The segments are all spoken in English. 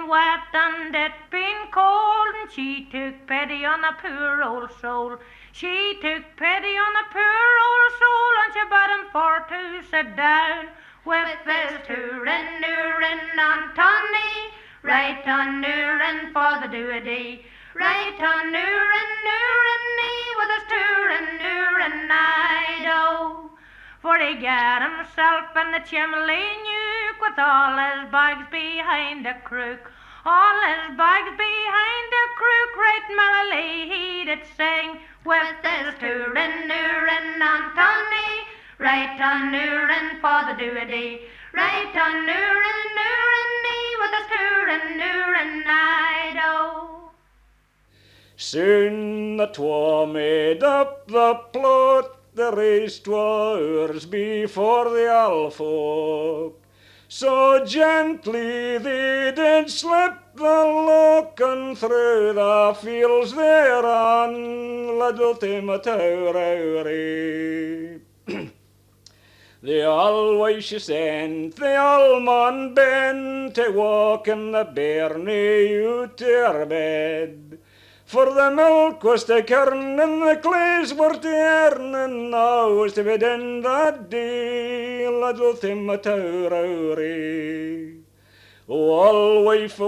wet and it been cold, and she took pity on a poor old soul. She took pity on a poor old soul, and she bade him for to sit down with his toorin' and Tony, right on noorin' for the do-a-dee, right on noorin' with his toorin' I-do. For he got himself in the chimney nuke with all his bags behind the crook, all his bags behind the crook, right merrily he did sing with his toorin' and Tony, right on noorin' for the do-a-dee, right on noorin' with his toorin' I-do. Soon the twa made up the plot, the race 2 hours before the all folk. So gently they did slip the lock, and through the fields thereon, little Timothy. They always she sent the almond Ben to walk in the bairnie out to her bed. For the milk was to kern and the clays were to earn, and now was to be done that day, little Timothy. Oh, all wife,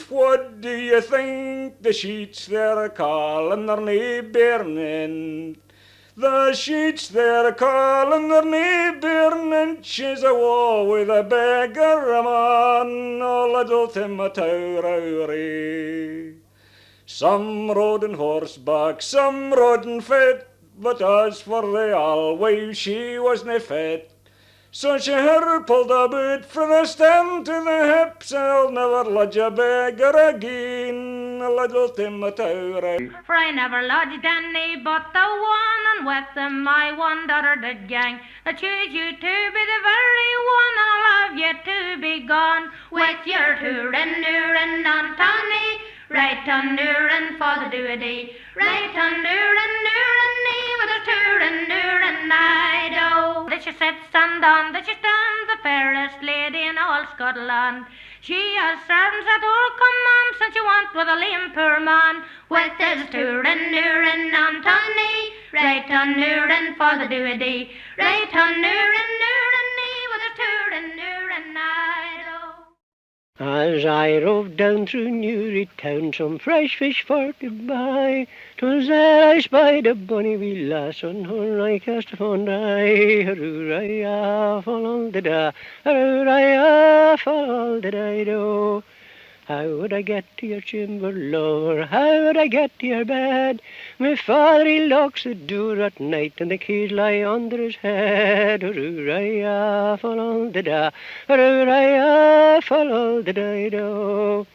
what do you think the sheets they're calling their nae burning? The sheets they're calling their nae burning, she's awa with a beggar man, oh, little Timothy. Some rode on horseback, some rode on foot, but as for the always she wasna fit. So she her pulled about from the stem to the hips, I'll never lodge a beggar again, little Timothy. For I never lodged any but the one, and with them my one daughter did gang. I choose you to be the very one, and I'll have you to be gone with your toorin' and Tony, right on noorin' for the do-a-dee, right on noorin' with a toorin' I-do. That she sits and on, that she stands, the fairest lady in all Scotland. She has servants that all command, since she went with a lame poor man, with his toorin' and Tony, right on noorin' for the do-a-dee, right on noorin' with a toorin' I-do. As I rode down through Newry town, some fresh fish for to buy, 'twas there I spied a bonny wee lass on her I cast upon eye. Hurrah, fall did I, hurrah, fall did I do. How would I get to your chamber, lover? How would I get to your bed? My father, he locks the door at night, and the keys lie under his head. Hurrah, fall did I, hurrah, fall did I do.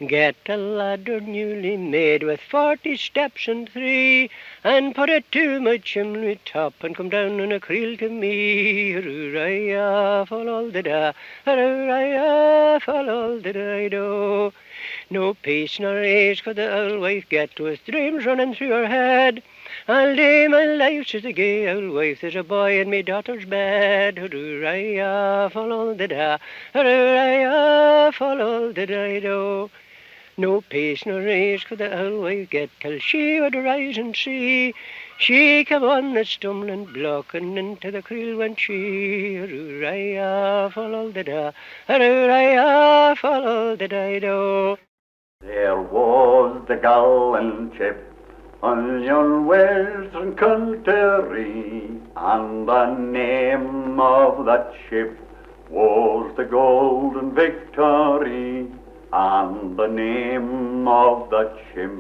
Get a ladder newly made with 40 steps and 3, and put it to my chimney top, and come down on a creel to me. Hurrah, fall did I, hurrah, fall did I do. No peace nor ease could the old wife get, with dreams running through her head. All day my life, says the gay old wife, there's a boy in me daughter's bed. Hurrah, fall did I, hurrah, fall did I do. No peace nor ease could the old wife get, till she would rise and see. She came on the stumbling block, and into the creel went she. Hurrah, fall did I, hurrah, fall did I do. There was the gallant ship on yon western country, and the name of that ship was the Golden Victory, and the name of that ship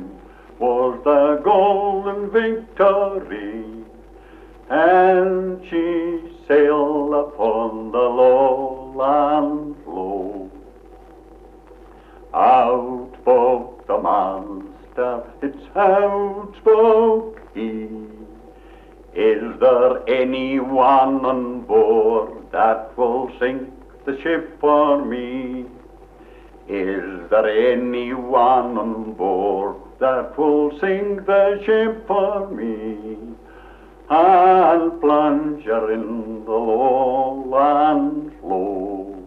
was the Golden Victory, and she sailed upon the lowland flow. Out spoke the master, it's out spoke he, is there anyone on board that will sink the ship for me? Is there anyone on board that will sink the ship for me? I'll plunge her in the lowland flow.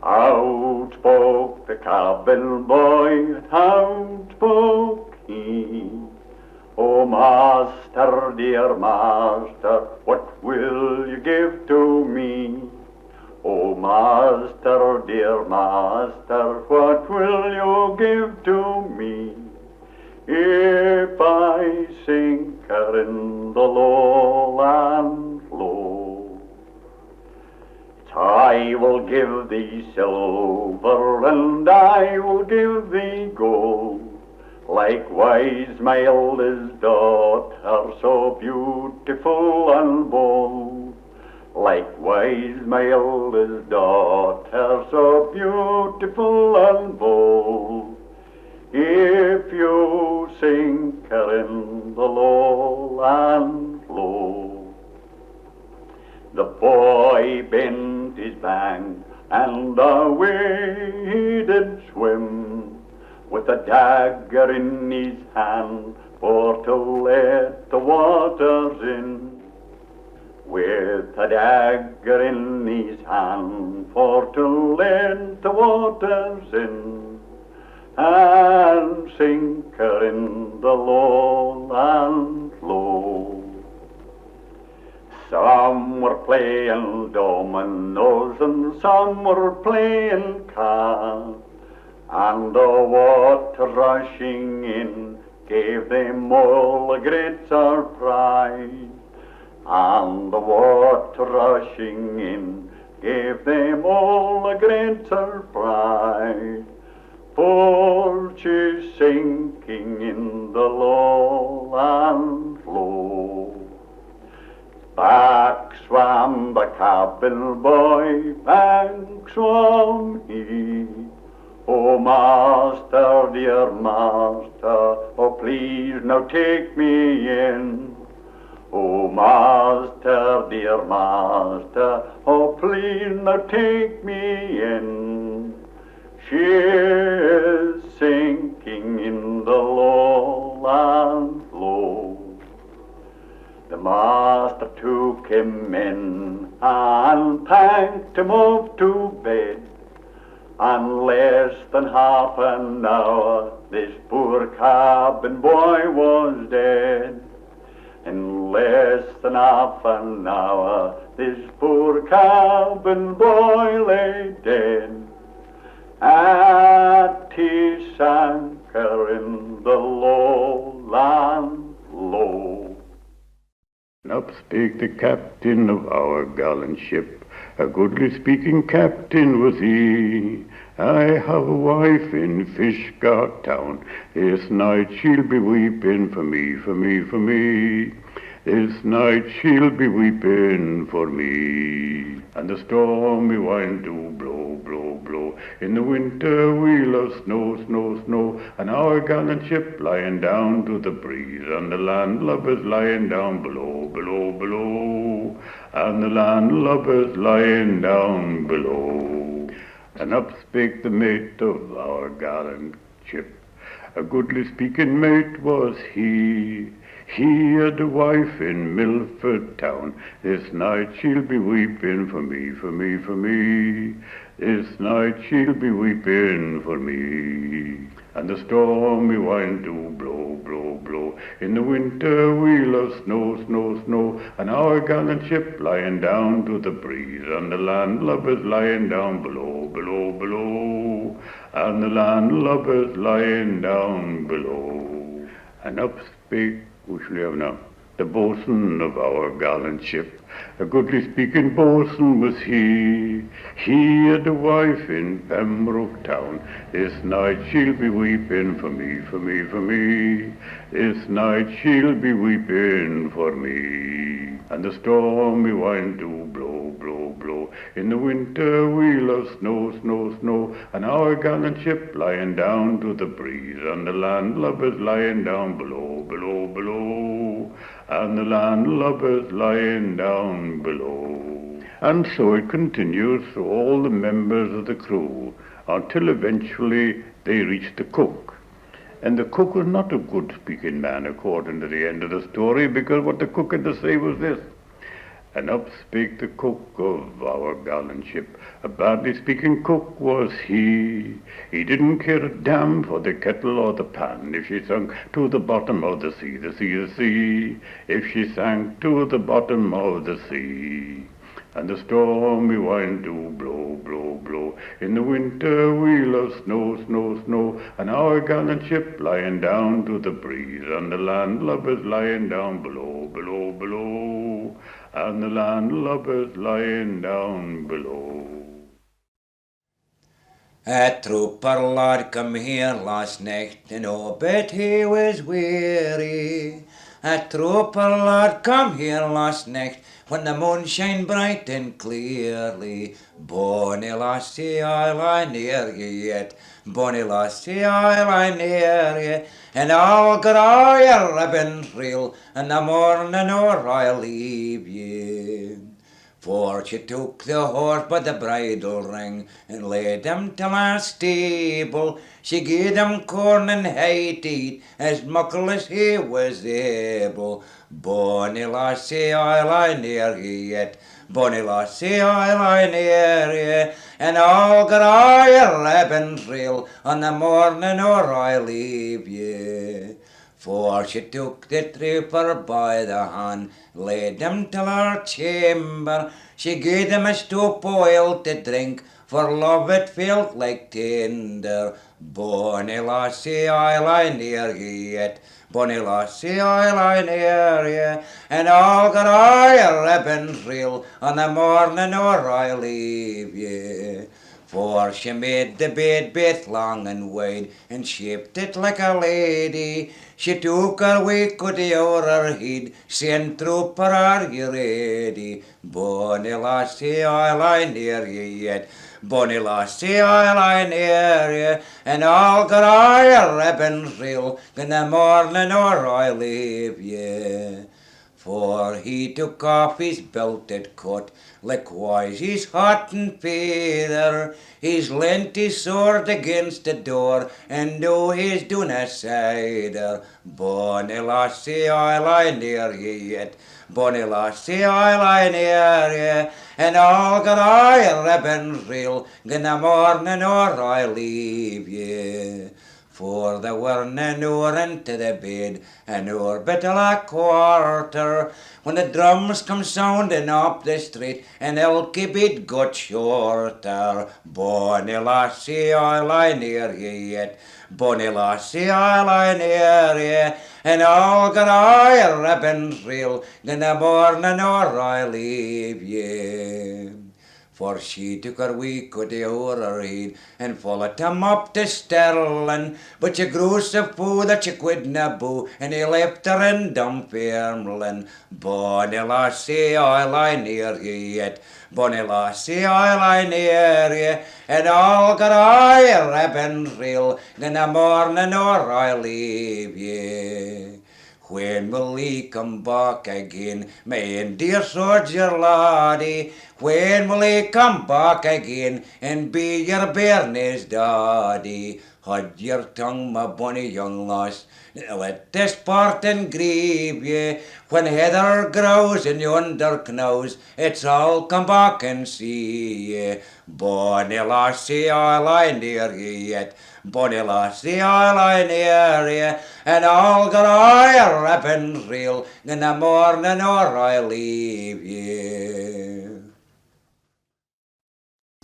Out spoke cabin boy out spoke he. Oh, master, dear master, what will you give to me? Oh, master, dear master, what will you give to me? If I sink her in the lowland flow, I will give thee silver and I will give thee gold. Likewise my eldest daughter, so beautiful and bold. Likewise my eldest daughter, so beautiful and bold. If you sink her in the lowland flow. The boy bent his bank and away he did swim, with a dagger in his hand for to let the waters in. With a dagger in his hand for to let the waters in, and sink her in the lowland flow. Some were playing dominoes and some were playing cards, and the water rushing in gave them all a great surprise. And the water rushing in gave them all a great surprise. For she's sinking in the lowland flow. Back swam the cabin boy, back swam he. Oh, master, dear master, oh, please now take me in. Oh, master, dear master, oh, please now take me in. She is sinking in the lowland flow. The master took him in and packed him off to bed. And less than half an hour, this poor cabin boy was dead. In less than half an hour, this poor cabin boy lay dead. At he sank her in the lowland flow. And up spake the captain of our gallant ship, a goodly speaking captain was he. I have a wife in Fishguard town, this night she'll be weeping for me, for me, for me. This night she'll be weeping for me. And the stormy wind do blow, blow, blow. In the winter we'll have snow, snow, snow. And our gallant ship lying down to the breeze. And the landlubbers lying down below, below, below. And the landlubbers lying down below. And up spake the mate of our gallant ship. A goodly speaking mate was he. He had a wife in Milford town. This night she'll be weeping for me, for me, for me. This night she'll be weeping for me. And the stormy wind do blow, blow, blow. In the winter we'll have snow, snow, snow. And our gallant ship lying down to the breeze. And the landlubbers lying down below, below, below. And the landlubbers lying down below. And up spake, who shall we have now? The boatswain of our gallant ship. A goodly speaking boatswain was he. He had a wife in Pembroke town. This night she'll be weeping for me, for me, for me. This night she'll be weeping for me. And the stormy wind do blow, blow, blow. In the winter we'll have snow, snow, snow. And our gallant ship lying down to the breeze. And the landlubbers lying down below, below, below. And the landlubbers lying down below. And so it continues through all the members of the crew, until eventually they reached the cook. And the cook was not a good speaking man, according to the end of the story, because what the cook had to say was this: And up spake the cook of our gallant ship, a badly speaking cook was he. He didn't care a damn for the kettle or the pan, if she sunk to the bottom of the sea, the sea, the sea, if she sank to the bottom of the sea. And the stormy wind do blow, blow, blow. In the winter we love snow, snow, snow. And our gallant ship lying down to the breeze, and the landlubbers lying down below, below, below. And the landlubbers lying down below. A trooper lad come here last night, and oh, bet he was weary. A trooper lad come here last night, when the moon shine bright and clearly. Bonny lassie, I lie near ye yet, bonny lassie, I lie near ye, and I'll gra your ribbons reel, and the morning or I'll leave ye. For she took the horse by the bridle ring, and laid him till our stable. She gave him corn and hay to eat, as muckle as he was able. Bonny lassie, I lie near ye yet, bonny lassie, I lie near ye, and I'll gra your ribbons reel, on the morning or I'll leave ye. For she took the trooper by the hand, laid him till her chamber. She gave him a stoup of oil to drink, for love it felt like tinder. Bonny lassie, I lie near ye yet, bonny lassie, I lie near ye, and I'll gra your ribbons reel, on the morning or I'll leave ye. For she made the bed baith long and wide, and shaped it like a lady. She took her wake o' the o'er her head, saying, trooper, are you ready? Bonny lassie, I lie near ye yet, bonny lassie, I lie near ye, and I'll gra your ribbons reel, in the morning or I'll leave ye. For he took off his belted coat, likewise his hat and feather. He's leant his sword against the door, and oh, he's doing a cider. Bonny lassie, I lie near ye yet, bonny lassie, I lie near ye, and I'll gra your ribbons reel, in the morning or I'll leave ye. For they werena nor into the bed, and nor but till a quarter, when the drums come sounding up the street, and ilky beat got shorter. Bonny lassie, I lie near ye yet, bonny lassie, I lie near ye, and I'll gra your ribbons reel, in the morning or I'll leave ye. For she took her week o' the o'er her head, and followed him up to Stirling. But she grew so fou that she couldna boo, and he left her in Dunfermline. Bonny lassie, I lie near ye yet, bonny lassie, I lie near ye, and I'll gra your ribbons reel, in the morning or I'll leave ye. When will he come back again, my dear soldier laddie? When will he come back again, and be your bairnie's daddy? Hold your tongue, my bonny young lass, let this parting grieve ye. When heather grows in yonder knaws, it's all come back and see ye. Bonny lassie, I lie near ye yet, bonny lassie, I lie near ye, and I'll gra your ribbons reel, in the morning or I'll leave ye.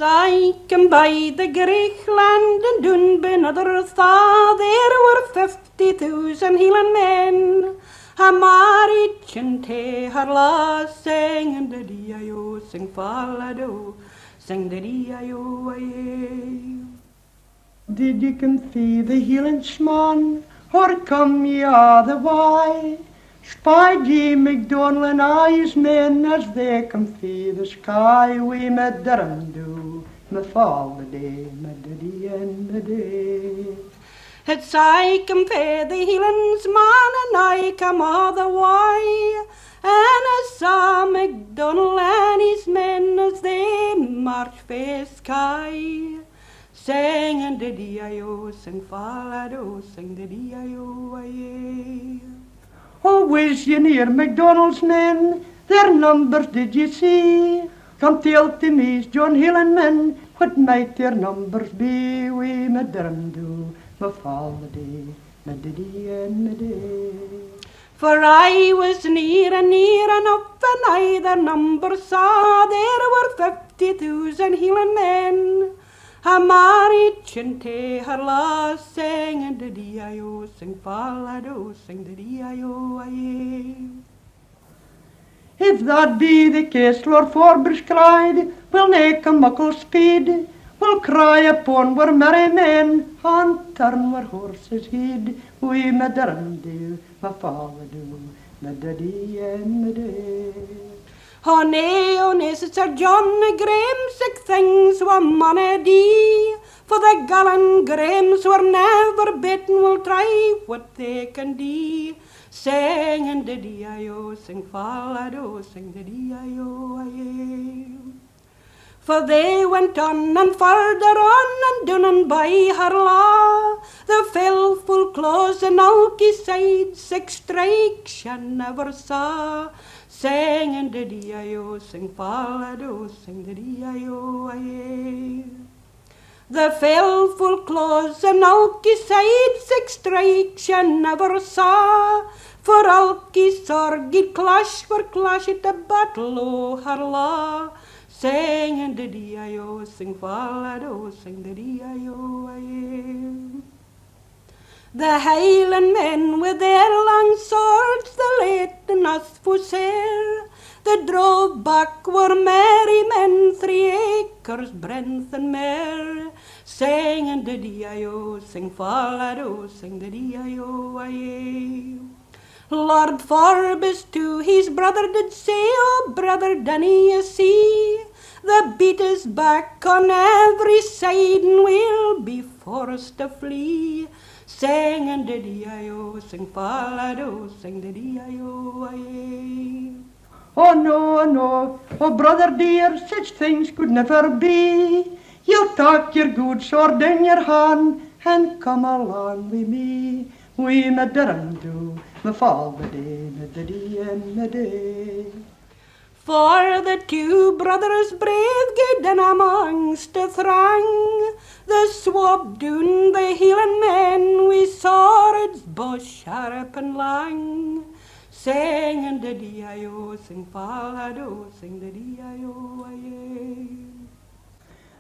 I can buy the Greek land and Dunbin other thaw. There were 50,000 Hieland men. A marriage and te her lass sang, and the D-I-O sing fallado, sing the D-I-O aye. Did ye come fee the Hielandsman, or come ye a' the way? Spied ye MacDonald and a' his men, as they come fee the sky? We met do, me fall the day, me diddy and the day. It's I come fae the Hielandsman, and I come all the way. And I saw MacDonald and his men as they march fae sky. Sing and the D-I-O, sing fallado, sing the D-I-O, aye. Oh, whiz ye near MacDonald's men, Their numbers did ye see? Come tell to me's John Hill and men, what might their numbers be? We me dirndoo, me falladee, me diddy and me day. For I was near and up, and I their number saw. There were 50,000 Hieland men. A married chinte her lass sang, and diddy-I-O, sing fallado, sing diddy-I-O, aye. If that be the case, Lord Forbes cried, we'll make a muckle speed. We'll cry upon we're merry men, and turn we're horses' heed. We me dirndoo, me falladoo, me diddy and me day. Oh nay, Sir John Graham, sick things were money dee. For the gallant Grahams were never bitten, will try what they can do. Sing and diddy-I-O, sing fallado, sing diddy-I-O, aye. For they went on and further on, and down and by Harlaw, the fell full close and Alky side, 6 strikes you never saw. Sing and diddy-I-O, sing fallado, sing diddy-I-O, aye. The fell full close and Alky side, 6 strikes you never saw. For Alky's sorgy clash for clash at the battle o' Harlaw. Sing and diddy-I-O, sing fallado, sing diddy-I-O, aye. The Highland men with their long swords, the late and us fusser, the drove back were merry men, 3 acres breadth and mere. Sing and diddy-I-O, sing fallado, sing diddy-I-O, aye. Lord Forbes to his brother did say, oh brother, dinna you see? The beat is back on every side, and we'll be forced to flee. Sing and diddy-I-O, sing fallado, sing diddy-I-O, aye. Oh no, no, oh brother dear, such things could never be. You take your good sword in your hand, and come along with me. We me dirndoo, me falladee, me diddy and me day. For the 2 brothers brave gaed in amongst the throng, the swab doon the Hieland men with swords both sharp and long. Sing and diddy-I-O, sing fallado, sing diddy-I-O, aye.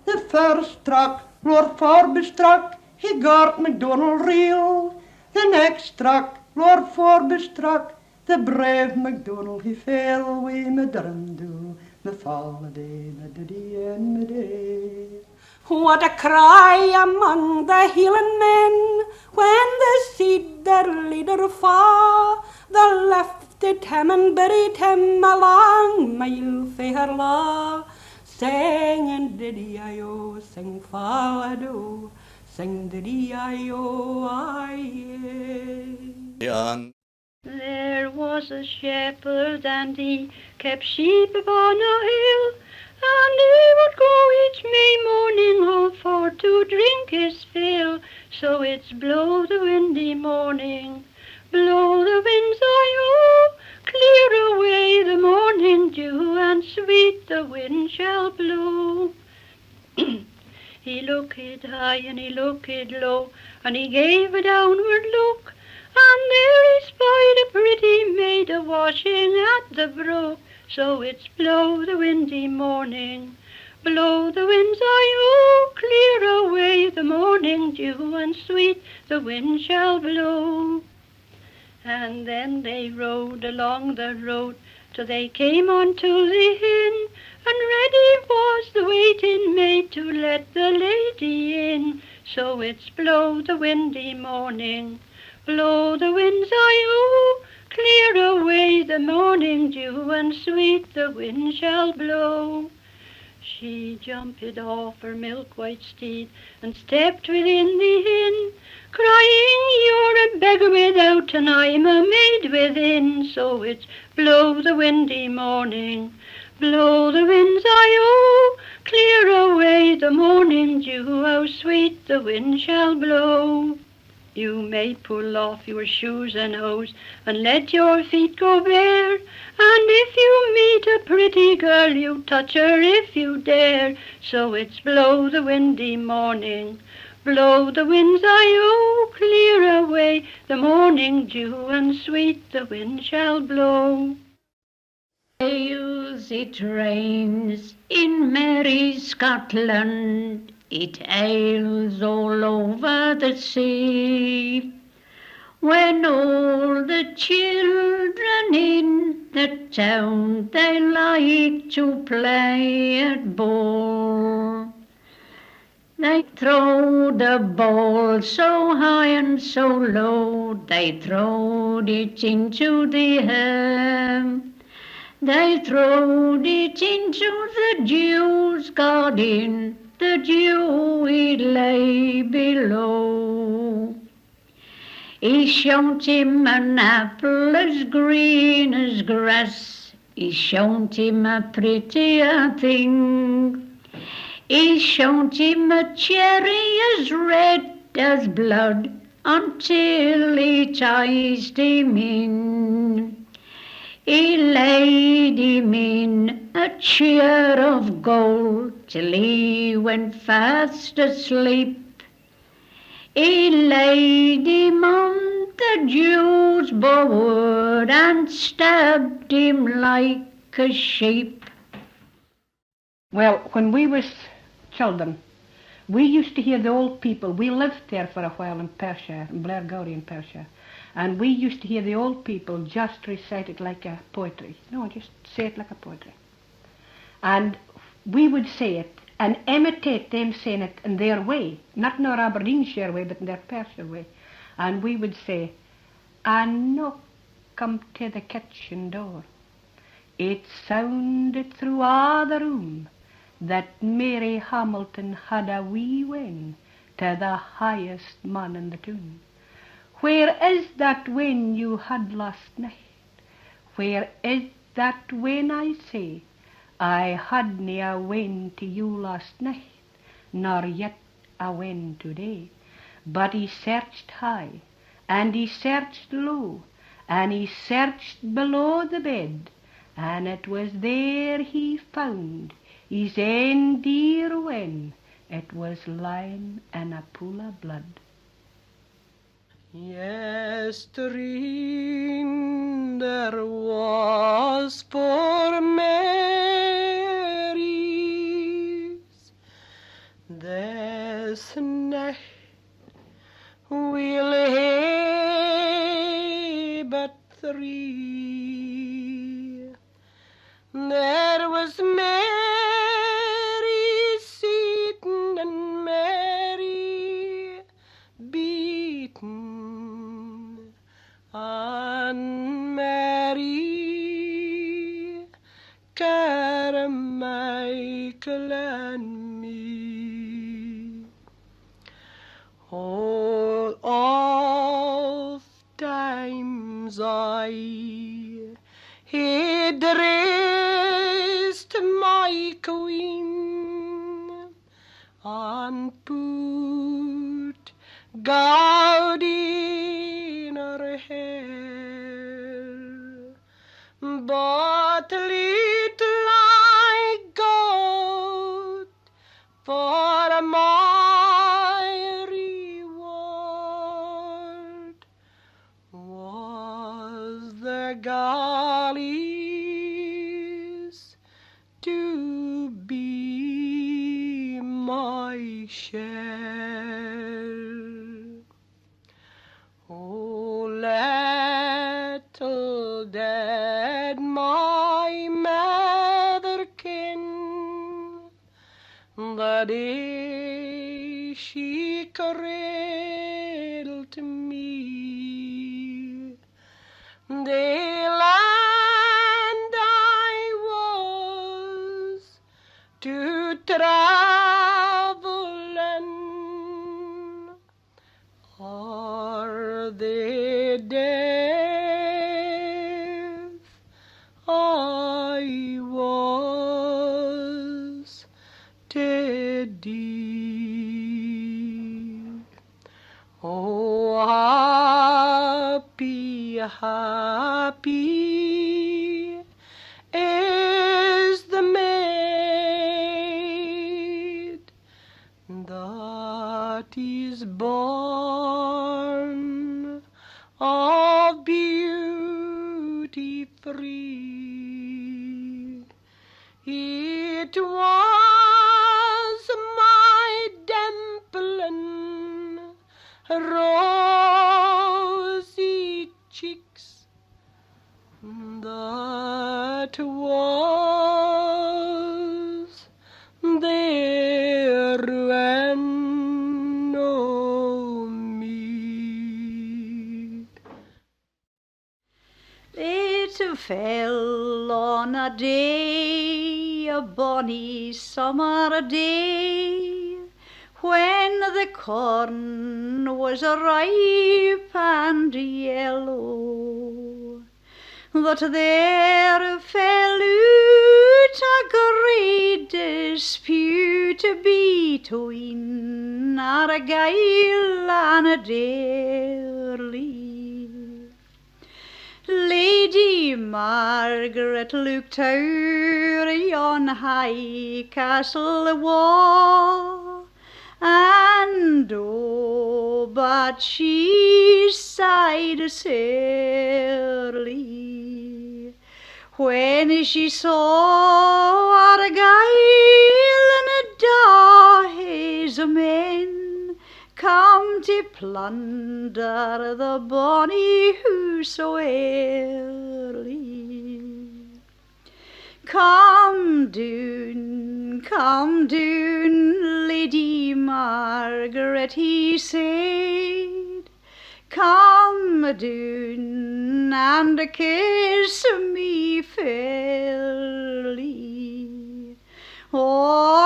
The first struck, Lord Forbes struck, he got MacDonald reel. The next struck, Lord Forbes struck, the brave MacDonald he fell. We me dirndoo, me falladee, me diddy and me day. What a cry among the Hieland men when they seed their leader fall. They lifted him and buried him a long mile fae Harlaw. Sing and diddy-I-O, sing fallado, sing diddy-I-O, aye. There was a shepherd and he kept sheep upon a hill, and he would go each May morning home for to drink his fill. So it's blow the windy morning, blow the winds, I-O, clear away the morning dew, and sweet the wind shall blow. He looked high and he looked low, and he gave a downward look, and there he spied a pretty maid a-washing at the brook. So it's blow the windy morning, blow the winds, I-O, clear away the morning dew, and sweet the wind shall blow. And then they rode along the road till they came unto the inn, and ready was the waiting maid to let the lady in. So it's blow the windy morning, blow the winds, I-O, clear away the morning dew, and sweet the wind shall blow. She jumped off her milk-white steed and stepped within the inn, crying, you're a beggar without and I'm a maid within. So it's blow the windy morning, blow the winds, I-O, clear away the morning dew, how sweet the wind shall blow. You may pull off your shoes and hose and let your feet go bare. And if you meet a pretty girl, you touch her if you dare. So it's blow the windy morning, blow the winds, oh, clear away the morning dew, and sweet the wind shall blow. It rains in merry Scotland, it ails all over the sea. When all the children in the town, they like to play at ball. They throw the ball so high and so low, they throw it into the air. They throwed it into the dew's garden, the dew it lay below. He showed him an apple as green as grass, he showed him a prettier thing. He showed him a cherry as red as blood, until he ticed him in. He laid him in a chair of gold till he went fast asleep. He laid him on the jew's board and stabbed him like a sheep. Well, when we was children, we used to hear the old people. We lived there for a while in Perthshire, in Blairgowrie in Perthshire. And we used to hear the old people just recite it like a poetry. No, just say it like a poetry. And we would say it and imitate them saying it in their way, not in our Aberdeenshire way, but in their Perthshire way. And we would say, "A knock come to the kitchen door. It sounded through all the room that Mary Hamilton had a wee win to the highest man in the town. Where is that wen you had last night? Where is that wen, I say? I hadna a wen to you last night, nor yet a wen today." But he searched high, and he searched low, and he searched below the bed, and it was there he found his ain dear wen. It was lying in a pool of blood. Yestreen there was poor Mary's, this night we'll hae but three. There was Mary seatin' and Mary beaten, and Mary Carmichael and me. Oh, oft times I had raised my queen and put goud in her hair, but little I got for my reward was the galleys to be my share. Oh, little did my mother ken the day she cradled me, the land I was to travel in, or the death I was to die. Oh, happy is the maid that is born of beauty free. It was my dimpling rosy cheeks that was there when o me. It fell on a day, a bonny summer day, when the corn was ripe and yellow, that there fell out a great dispute between Argyle and Darley. Lady Margaret looked out yon high castle wall, and oh, but she sighed sorely when she saw Argyle and Dahi's men come to plunder the bonny house o' Airlie. Come down, Lady Margaret, he said, come down and kiss me fairly.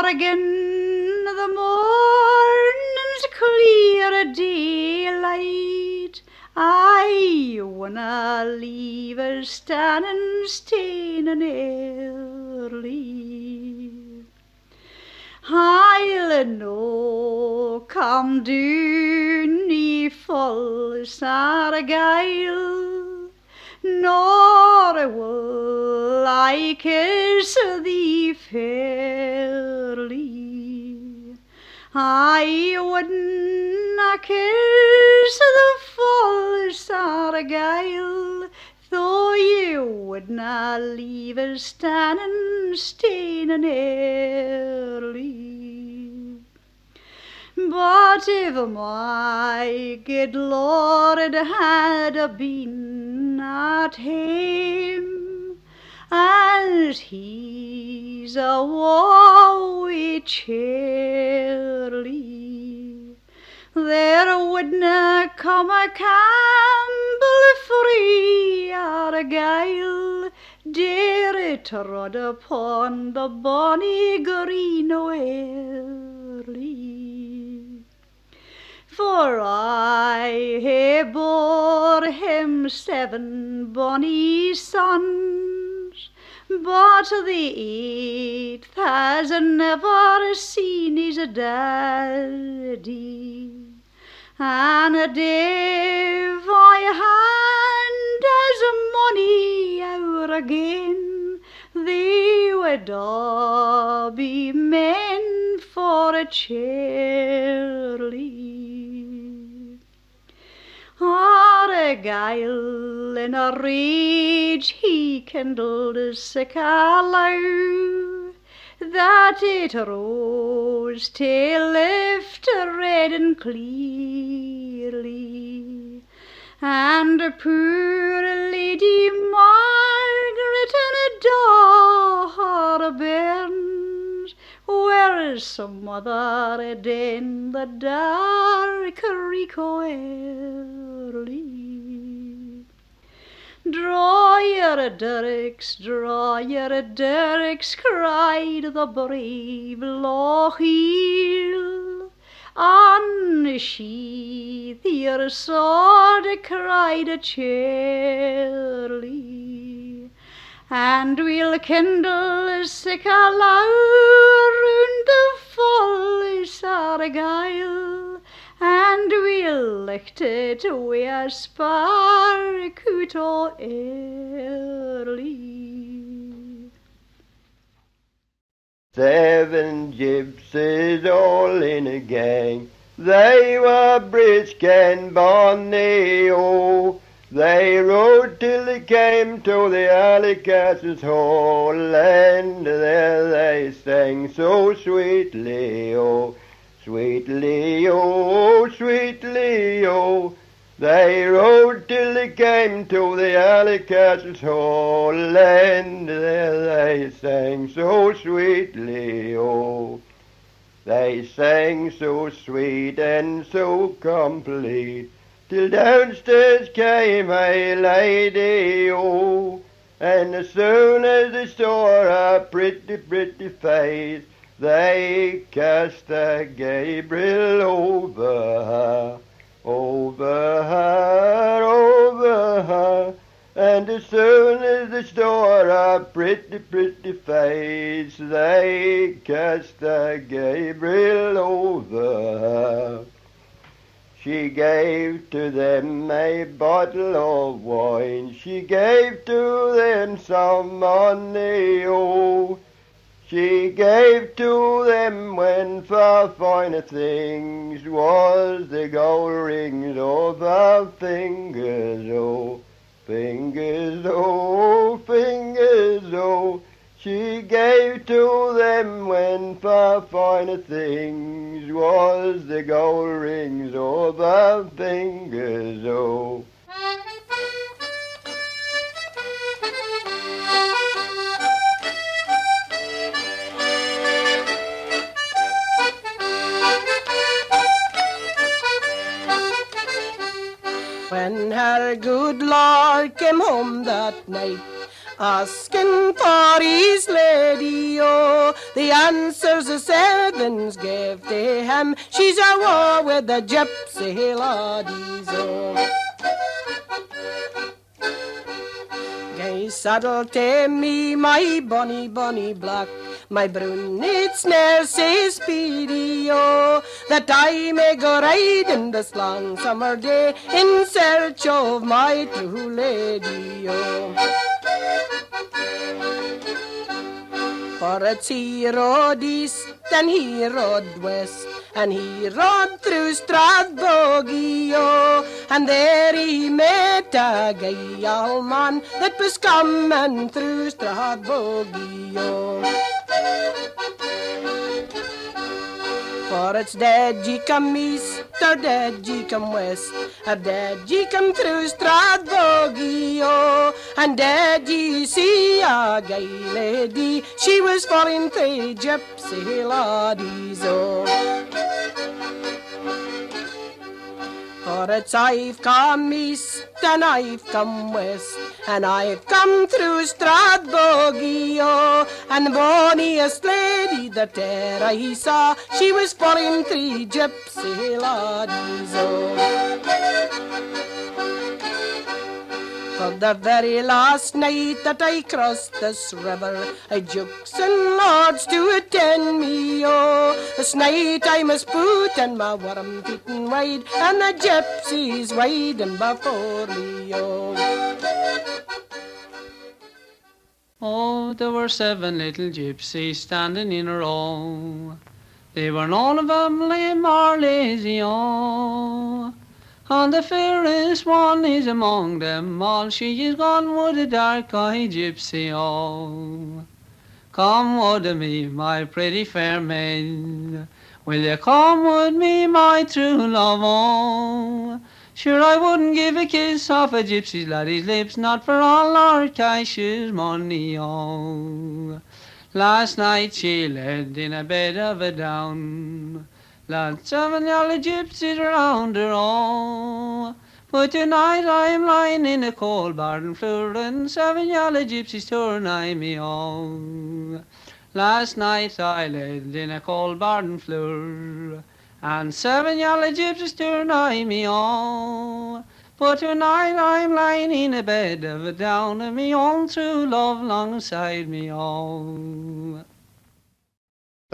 Again the morning's clear daylight, I wanna leave her standing staining early. I'll no come down ye false Argyle, nor will I kiss thee fairly. I wouldna kiss the false Argyle, though you wouldna leave us standing staining early. But if my good Lord had been at home, as he's a wowie cheerly, there wouldna come a Campbell free Argyle, dare trod upon the bonny green o' Airlie. For I hae bore him 7 bonny sons, but the 8th has never seen his daddy. And if I hand as money out again, they would all be men for a Charlie. Argyle in a rage he kindled a sick aloe, that it rose till lift red and clearly, and poor Lady Margaret in a door burns, where some mother in the dark reek o' Airlie. Draw your dirks, cried the brave Lochiel. Unsheath your sword, cried a Charlie, and we'll kindle a sick aloe round the false Argyle, and we'll Leuchtet wer sparkut o early. 7 gypsies all in a gang, they were brisk and bonny, oh. They rode till they came to the Alicastle's hall, and there they sang so sweetly, oh. Sweetly, oh, sweetly, oh. They rode till they came to the Alicastle's hall, and there they sang so sweetly, oh. They sang so sweet and so complete, till downstairs came a lady, oh. And as soon as they saw her pretty, pretty face, they cast a Gabriel over her, over her, over her. And as soon as they saw her pretty, pretty face, they cast a Gabriel over her. She gave to them a bottle of wine, she gave to them some money, oh. She gave to them when far finer things was the gold rings of her fingers, oh. Fingers, oh, fingers, oh. She gave to them when far finer things was the gold rings of her fingers, oh. When her good Lord came home that night, asking for his lady, oh, the answers the servants gave to him, she's a war with the gypsy laddies, oh. Gay saddle to me, my bonny, bonny black, my brunette's ne'er say speedy, oh, that I may go riding this long summer day in search of my true lady, oh. For it's he rode east and he rode west, and he rode through Strathbogie, oh, and there he met a gay old man that was coming through Strathbogie, oh. For it's dead ye come east, or dead ye come west, or dead ye come through Strathbogie, oh, and dead ye see a gay lady, she was falling three gypsy laddies, oh. For it's I've come east and I've come west, and I've come through Strathbogie, oh, and the bonniest lady that e'er I saw, she was falling three gypsy laddies, oh. For the very last night that I crossed this river, I jukes and lords to attend me, oh. This night I must put in my warm feet and wide, and the gypsies riding before me, oh. Oh, there were 7 little gypsies standing in a row. They were none of them lame or lazy, oh. And the fairest one is among them all, she is gone with a dark-eyed gypsy, oh. Come with me, my pretty fair maid, will you come with me, my true love, oh? Sure I wouldn't give a kiss off a gypsy laddie's lips, not for all Lord Cash's money, oh. Last night she led in a bed of a down, lots of yellow gypsies round her, oh. But tonight I'm lying in a cold barn floor, and 7 yellow gypsies to nigh me, oh. Last night I led in a cold barn floor, and 7 yellow gypsies to nigh me, oh. But tonight I'm lying in a bed of a down, and me own true love alongside me, oh.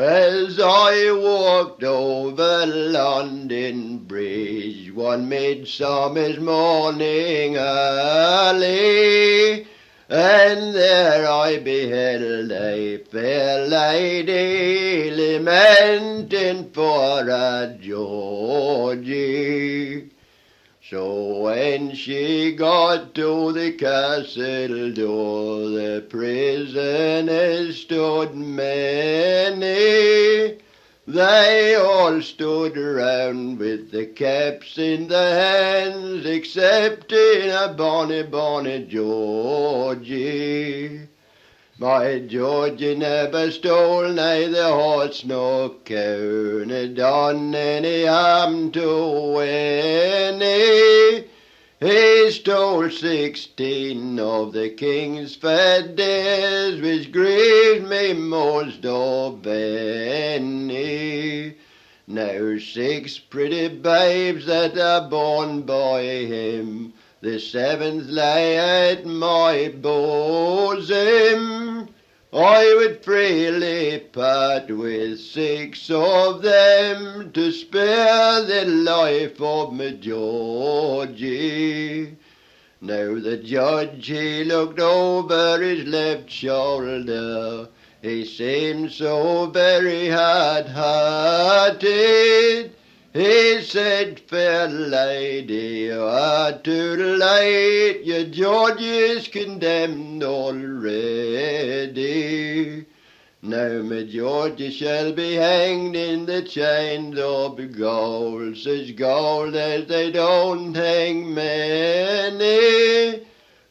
As I walked over London Bridge one midsummer's morning early, and there I beheld a fair lady lamenting for a Georgie. So when she got to the castle door, the prisoners stood many. They all stood round with the caps in their hands, excepting a bonny, bonny Georgie. My Georgie never stole neither horse nor cow, nor done any harm to any. He stole 16 of the king's fat days, which grieved me most of any. Now 6 pretty babes that are born by him, the 7th lay at my bosom. I would freely part with 6 of them to spare the life of my Georgie. Now the judge, he looked over his left shoulder. He seemed so very hard-hearted. He said, fair lady, you are too late, your George is condemned already. Now my Georgie shall be hanged in the chains of gold, such gold as they don't hang many,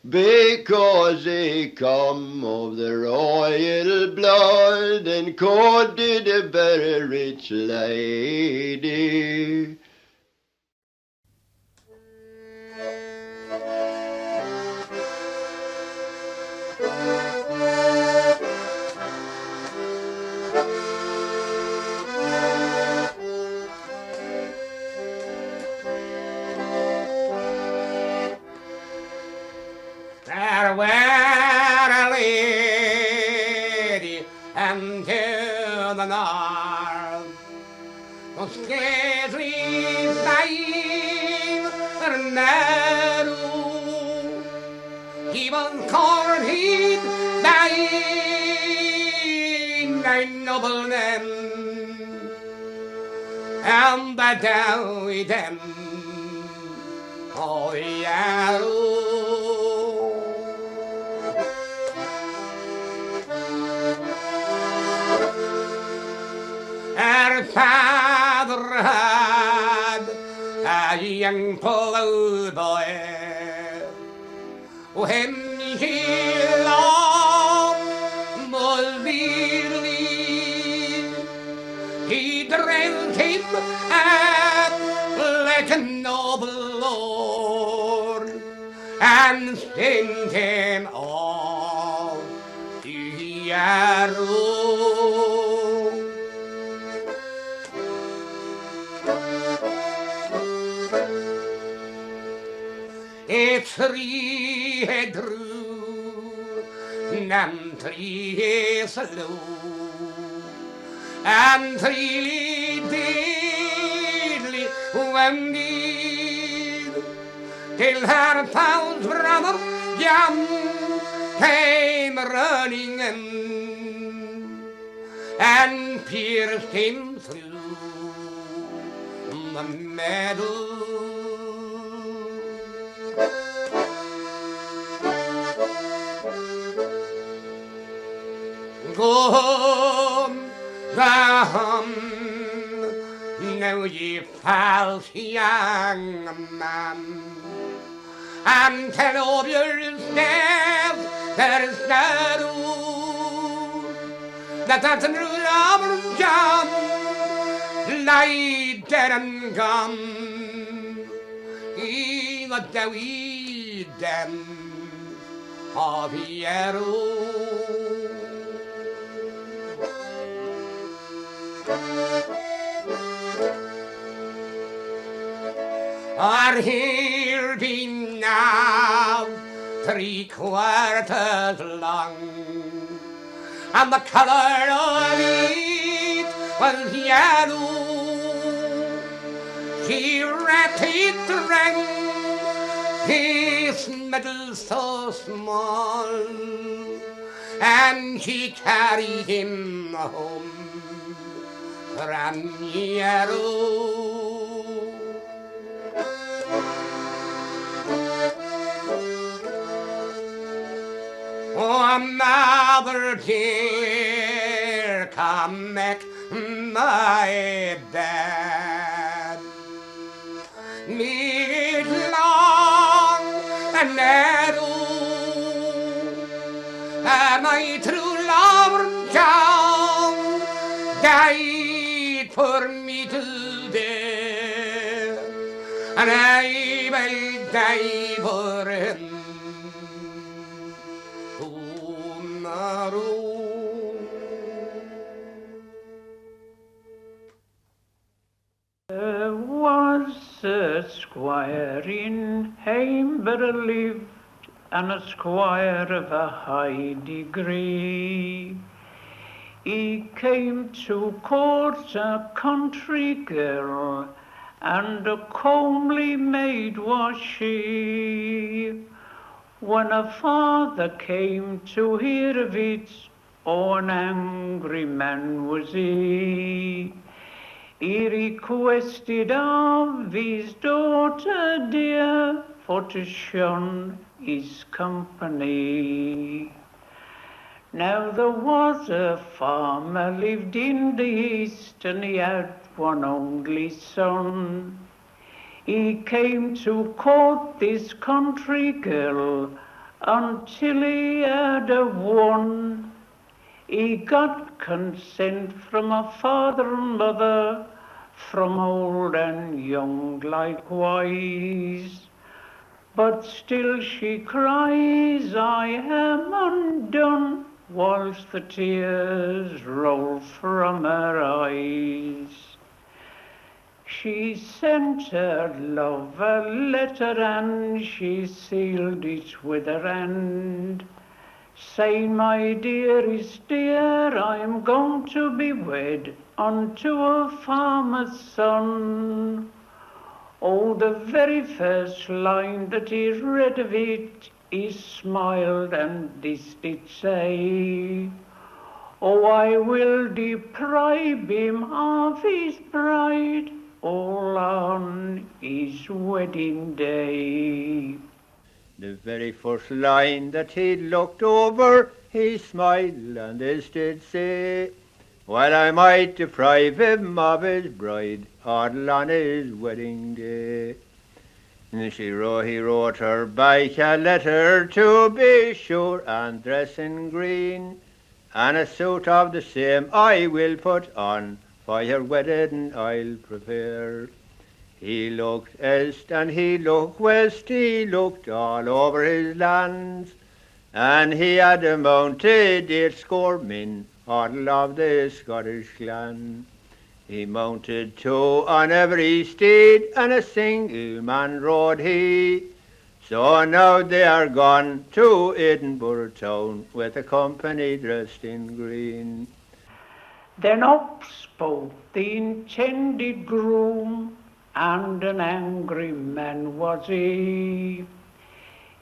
because he come of the royal blood and courted a very rich lady. There were a lady and to the north, who scarcely died her narrow. He was courted by 9 noblemen, and the diadem of Yarrow. Her father had a young ploughboy when he loved most dearly. He dressed him up like a noble lord and sent him off to Yarrow. A 3 he drew, and 3 he slew, and 3 deadly wounded, till her foul's brother John came running in, and pierced him through the middle. Go home, now ye false young man, and tell of yourself there's no that's a robber John lie dead and gone. He was the wee den of Yarrow. Are here been now 3/4 long, and the colour of it Well, yellow, he ratted rang, his middle so small, and he carried him home from Yarrow. Oh, mother dear, come make my bed. Meet long and narrow, and my true love John died for me today, and I will die for him tomorrow. There was a squire in Hamber lived, and a squire of a high degree. He came to court a country girl, and a comely maid was she. When her father came to hear of it, oh, an angry man was he. He requested of his daughter dear for to shun his company. Now there was a farmer lived in the east, and he had one only son. He came to court this country girl until he had her won. He got consent from her father and mother, from old and young likewise. But still she cries, I am undone, whilst the tears roll from her eyes. She sent her love a letter, and she sealed it with her hand, saying, my dearest dear, I'm going to be wed unto a farmer's son. Oh, the very first line that he read of it, he smiled and this did say, oh, I will deprive him of his bride all on his wedding day. The very first line that he looked over, he smiled and this did say, well, I might deprive him of his bride all on his wedding day. And he wrote her back a letter to be sure, and dress in green, and a suit of the same I will put on, for your wedding I'll prepare. He looked east and he looked west, he looked all over his lands, and he had mounted 8 men, all of the Scottish clan. He mounted 2 on every steed, and a single man rode he. So now they are gone to Edinburgh town, with a company dressed in green. Then up spoke the intended groom, and an angry man was he.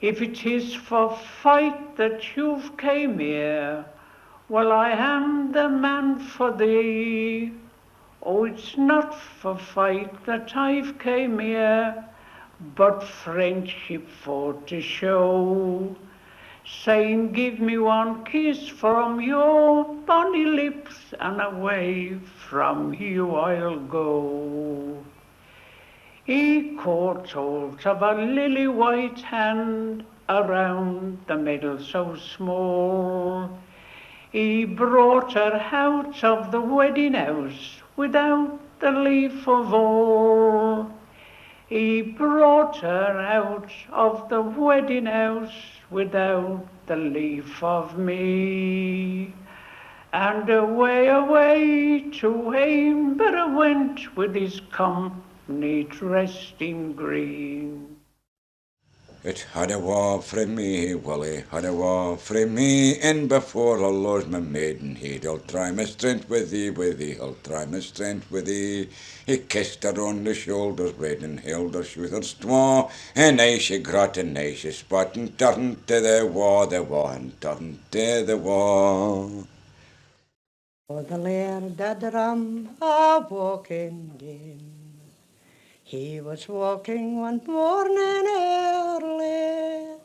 If it is for fight that you've came here, well, I am the man for thee. Oh, it's not for fight that I've came here, but friendship for to show. Saying, give me one kiss from your bonny lips, and away from you I'll go. He caught hold of a lily white hand, around the middle so small. He brought her out of the wedding house, without the leave of all. He brought her out of the wedding house, without the leave of me. And away, away to Ambient went, with his company dressed in green. It had a war frae me, Willie, had a war frae me, and before I lose my maidenhead, I'll try my strength with thee, I'll try my strength with thee. He kissed her on the shoulders, red and held her with her straw, and I she grat and I she spat and turned to the war, and turned to the war. Oh, the laird that ram a walking in. He was walking one morning early,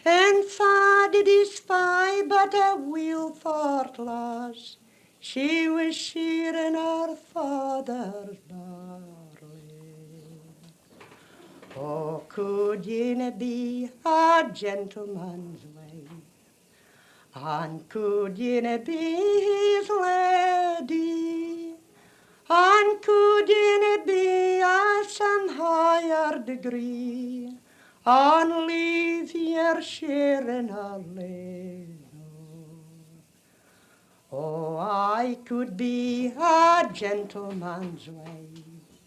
and fa did he spy but a Wilford lass. She was shearing her father's barley. Oh, could ye na be a gentleman's wife? And could ye na be his lady? And could ye na be a some higher degree? And leave your sharing alone? Oh, I could be a gentleman's wife,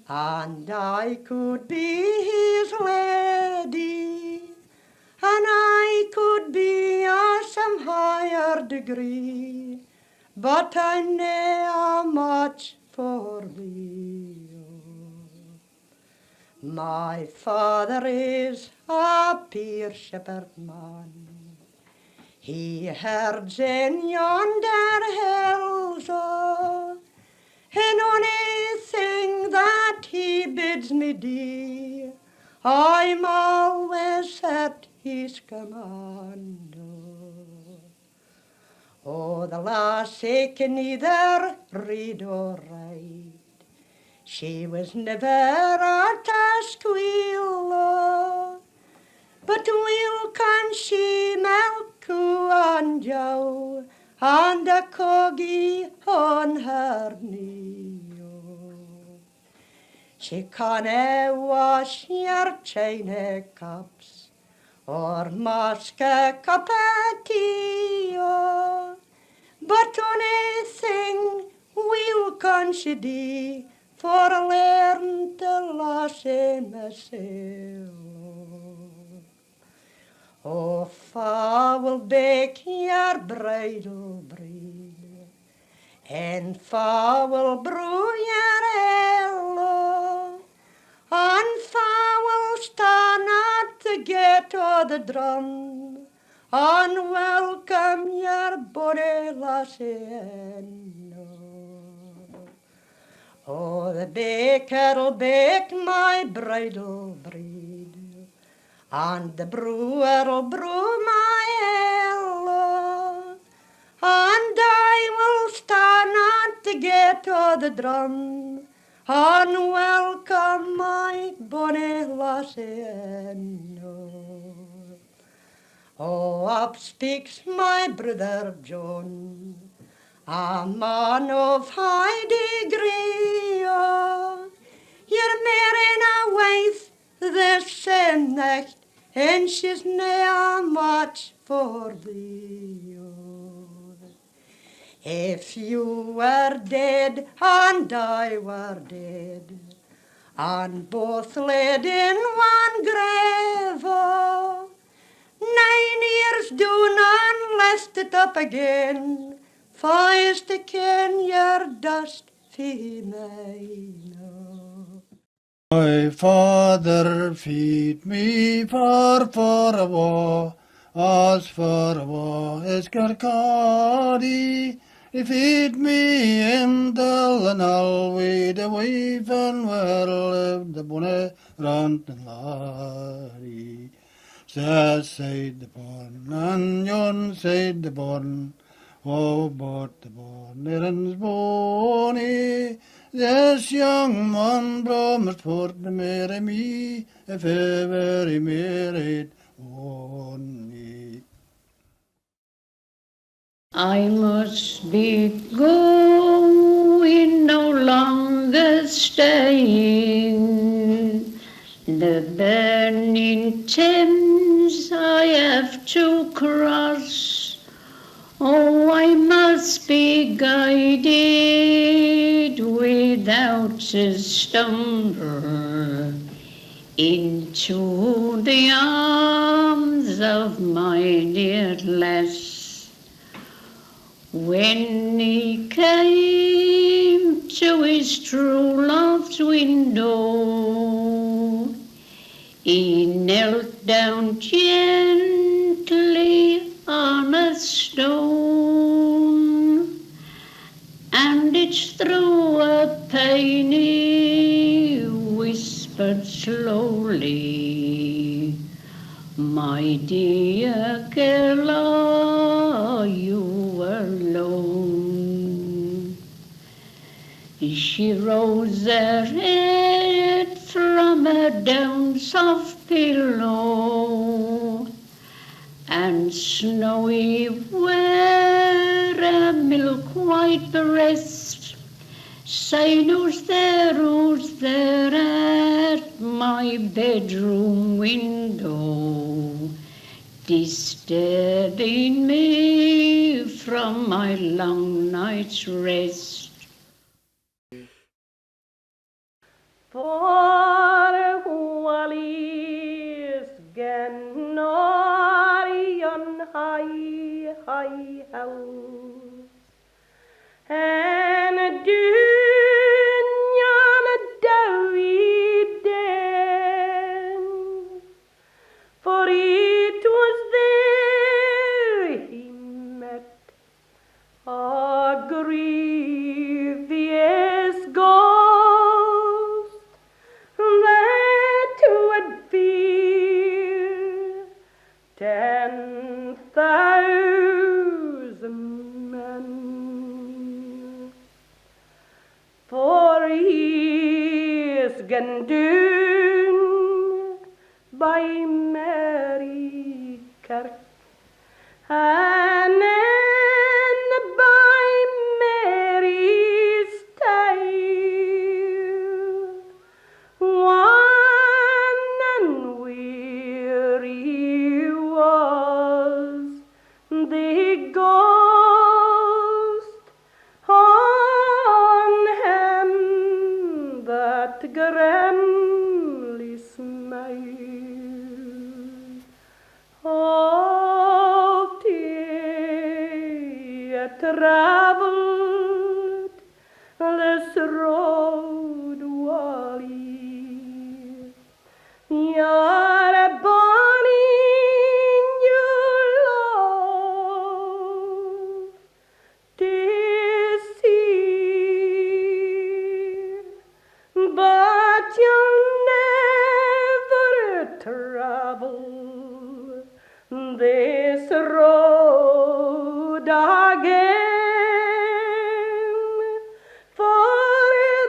and I could be his lady, and I could be a some higher degree, but I'm ne'er much for thee. My father is a peer shepherd man. He herds in yonder hills, oh, and anything that he bids me do, I'm always at his command. Oh, the lassie can neither read or write. She was never at a squeal, oh, but will can she milk coo and jow, and a coggy on her knee. Oh. She canna wash your china cups, or mask a cup of tea, oh, but anything will can she do, for learn to lassie mysel'. Oh, fa will bake your bridal breed, and fa will brew your ale, oh, and fa will stand at the gate o' the drum, and welcome your bonny lassie in. Oh, the baker'll bake my bridal breed, and the brewer'll brew my ale, oh, and I will stand at the gate o' the drum, and welcome my bonny lassie in. Oh, up speaks my brother John, a man of high degree, oh, you're marrying a wife this same night, and she's ne'er much for thee. Oh. If you were dead and I were dead, and both laid in one grave, oh, 9 years do none lest it up again, fires to ken your dust fee mine. My father feed me for a war, as for a war is Kirkcaldy. He feed me in Dullinall with the weave and well lived the bonny rantin' laddie. Says said the born, and yon said the born, oh, but the born errands bonny. This young man promised for to marry me, if ever he married only. I must be going, no longer staying. The burning Thames I have to cross. Oh, I must be guided without a stumble into the arms of my dear lass. When he came to his true love's window, he knelt down gently on a stone, and it's through a pane he whispered slowly, "My dear girl, are you alone?" She rose her head from her down soft pillow, and snowy were her milk-white breast, saying, who's there at my bedroom window, disturbing me from my long night's rest? For Wally's Ganori on high house, and a dunyan a dowie den, for it was there he met a grievous ghost that would fear 10,000 men. For he's gone down by Mary Kirk, and then by Mary's Stile, wan and weary was the ghost on him that grimly smiled. Oh, dear, travelled this road, Wally. You're a bonny new love to see, but you'll never travel this road again, for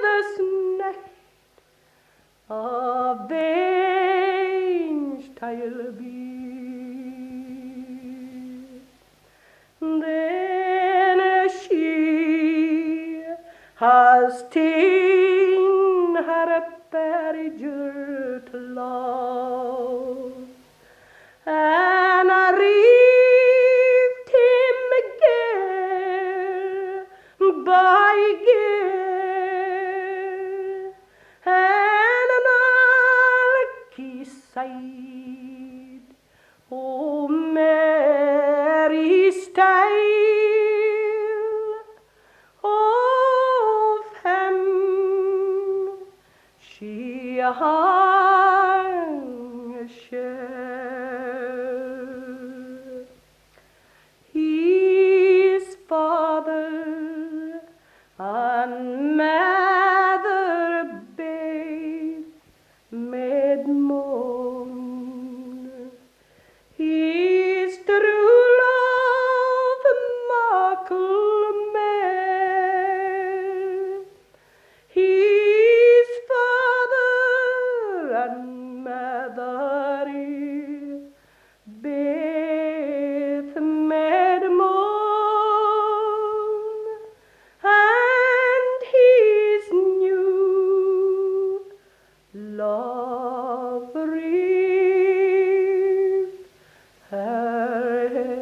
this night avenged I'll be. Then she has ta'en her perjure to love, and I reeved him gear by gear, and an alky side, oh Mary style of him she hung a share. His father and mother babe made moan, his true love muckle made. His father and mother both made moan, and his new love reeved her hair.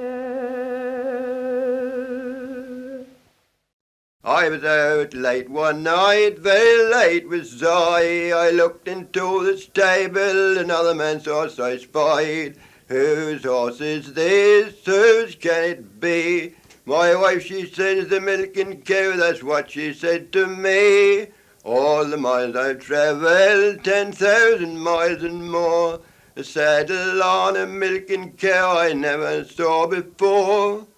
I I was out late one night, very late was I looked into the stable, another man's horse I spied. Whose horse is this? Whose can it be? My wife, she says, the milking cow, that's what she said to me. All the miles I've travelled, 10,000 miles and more, a saddle on a milking cow I never saw before.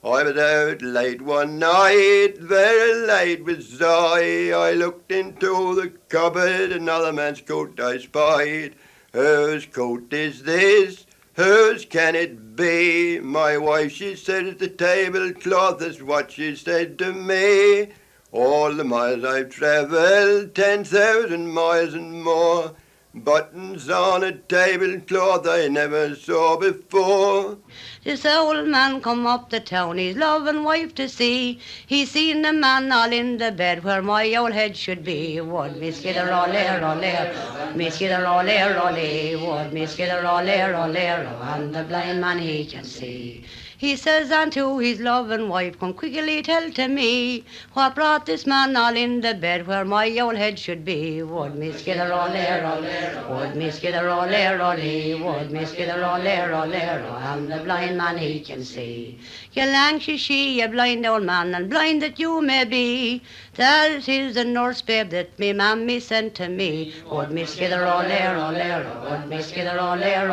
I was out late one night, very late was I looked into the cupboard, another man's coat I spied. Whose coat is this? Whose can it be? My wife, she said, it's the tablecloth, that's what she said to me. All the miles I've travelled, 10,000 miles and more, buttons on a tablecloth I never saw before. This old man come up the town, his loving wife to see. He seen the man all in the bed where my old head should be. Would me skidder all air, me skidder all air, would me skidder all air, and the blind man he can see. He says unto his loving wife, come quickly tell to me, what brought this man all in the bed where my old head should be. Would me skidder all air, would me skidder all air, would me skidder all air, and the blind man he can see. You anxious she, you blind old man, and blind that you may be, that is the nurse babe that me mammy sent to me. Would me skidder all air, would me skidder all air,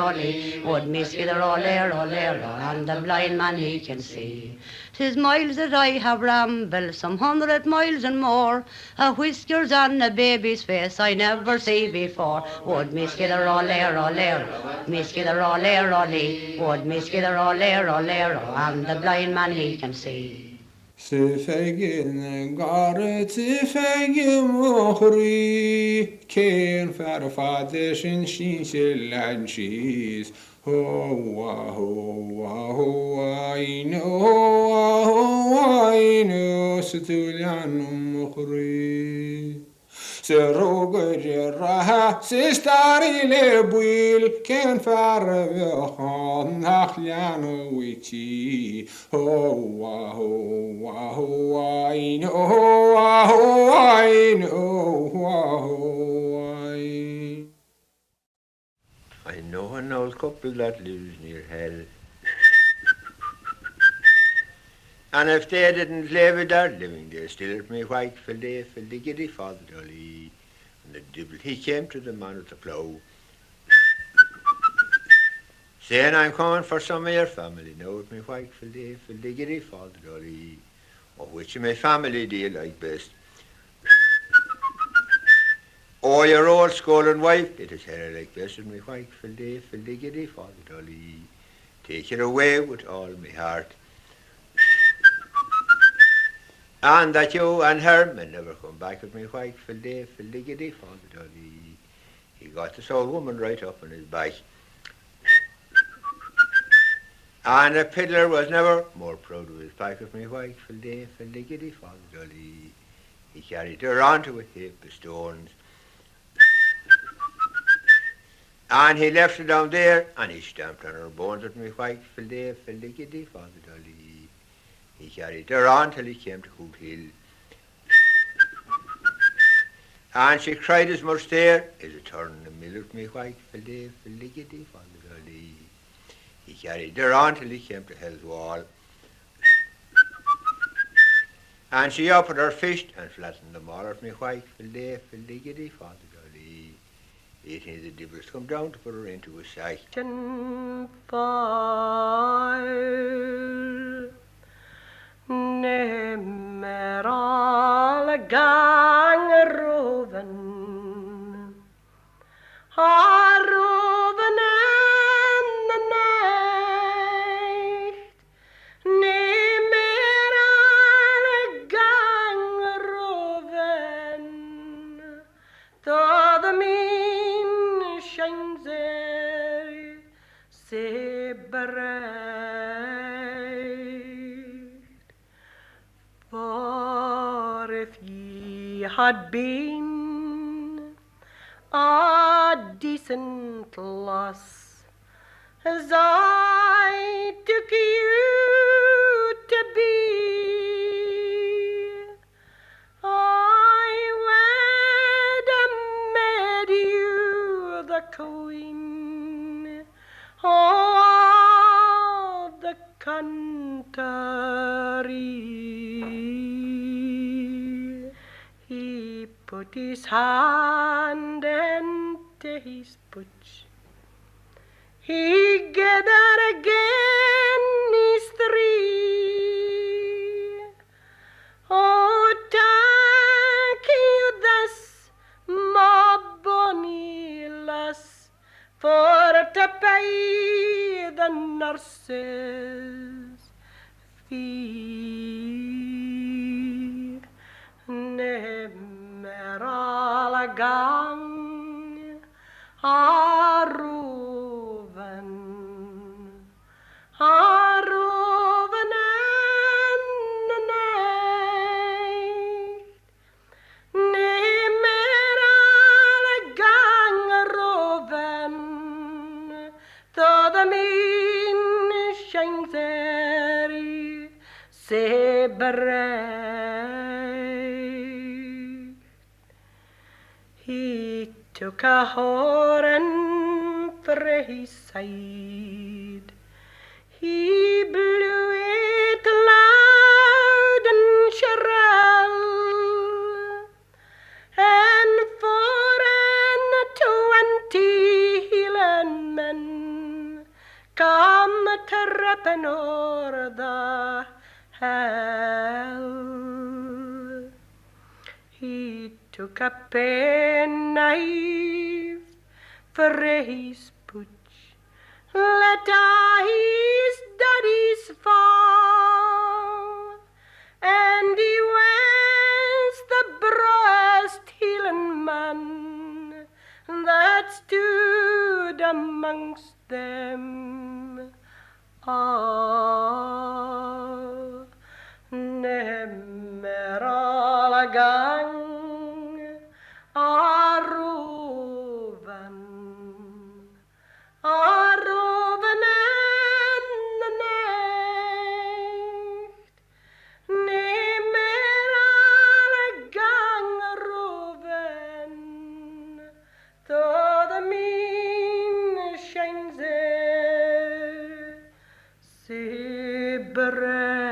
would me skidder all air, and the blind man he can see. 'Tis miles that I have rambled, some 100 miles and more, a whiskers on a baby's face I never see before. Would me skidder all air, me skidder all air, would me skidder all air, and the blind man he can see. Sifegin garet sifegin mochri, Cain farfadish in sheeshel and cheese. I know, Situlian Mukhri. Seroger Raha, Sistari Lebuil, Can Faravon, Nachliano Wichi. I know an old couple that lives near hell. And if they didn't live without living, they still at me white for the giddy father dolly. And the devil he came to the man with the plough, saying, I'm coming for some of your family now with me white for the giddy father dolly. Or which of my family do you like best? Oh, your old scolding wife, it is her like best with me white for the giddy father dolly. Take it away with all my heart. And that you and her may never come back with me white for the giddy father dolly. He got this old woman right up on his back. And the piddler was never more proud of his pack with me white for the giddy father dolly. He carried her onto a heap of stones. And he left her down there, and he stamped on her bones with me white for the giddy father dolly. He carried her on till he came to Hoot Hill. And she cried as much there as a turn in the mill with me white for the giddy father dolly. He carried her on till he came to Hell's Wall. And she up at her fished and flattened them all with me white for the giddy father dolly. It is the devils come down to put her into a sack. Nimmer alle gang roven, har roven en the night. Nimmer alle gang roven, though the moon shines so bright. For if ye had been a decent lass, as I took you to be, the queen, oh, the country. He put his hand into his butch. He gathered again his three. Oh, thank you thus, my bonny lass, for to pay the nurse's fee. Never all a gang a roven and the night. Never all a gang a roven, though the moon shines airy, sae bright. He took a horn for his side. He blew it loud and shrill, and 24 Hielandmen come tripping o'er the hill. He took a penknife for his butch, let his daddy's fall, and he was the broadest Hielandman that stood amongst them all. Never all a gang a roven in the night. Never all a gang a roven, though the moon shines there, sae bright.